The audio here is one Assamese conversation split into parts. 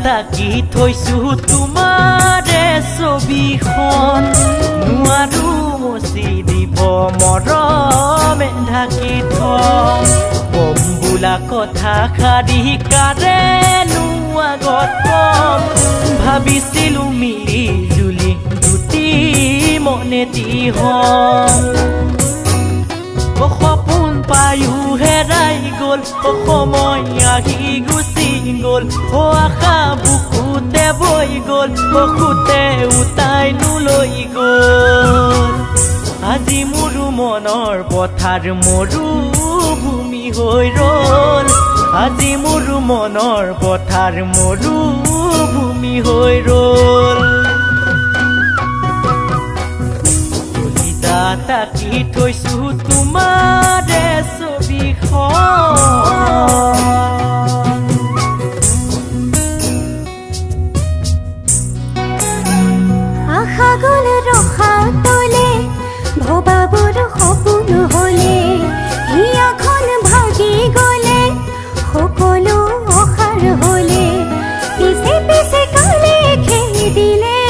তাকি থৈছো তোমাৰে ছবিখন নোৱাৰো মচি দিব মৰমে ঢাকি থম কম বোলা কথা শাৰী কাৰেনো আগত কম ভাবিছিলো মিলি জুলি দুটি মনেদি হম সপোন পায়ো হেৰাই গ'ল সময় আহি গুচি গ'ল আশা বুকুতে বৈ গ'ল সুতে উতাই লৈ গ'ল আজি মোৰো মনৰ পথাৰ মৰুভূমি হৈ ৰ'ল আজি মোৰো মনৰ পথাৰ মৰুভূমি হৈ ৰ'ল তাকি থৈছো তোমাৰে ছবিখন আশা গ'ল ৰখা তলে ভবাবোৰ সপোন হ'লে হিয়াখন ভাগি গ'লে সকলো অসাৰ হ'লে পিছে পিছে কালে খেদিলে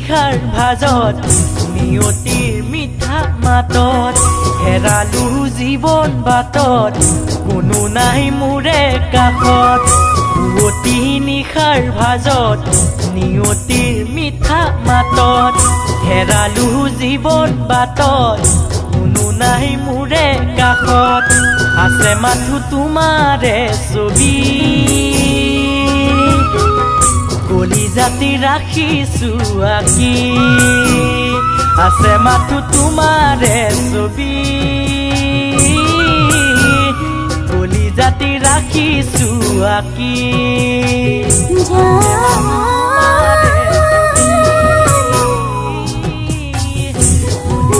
নিশাৰ ভাজত নিয়তিৰ মিঠা মাতত হেৰালো জীৱন বাটত কোনো নাই মোৰে কাষত পুৱতি নিশাৰ ভাজত নিয়তিৰ মিঠা মাতত হেৰালো জীৱন বাটত কোনো নাই মোৰে কাষত আছে মাথো তোমাৰে ছবি কলি জাতি ৰাখিছো আঁকি আছে মাথো তোমাৰে ছবি কলি জাতি ৰাখিছো আঁকি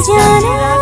জানা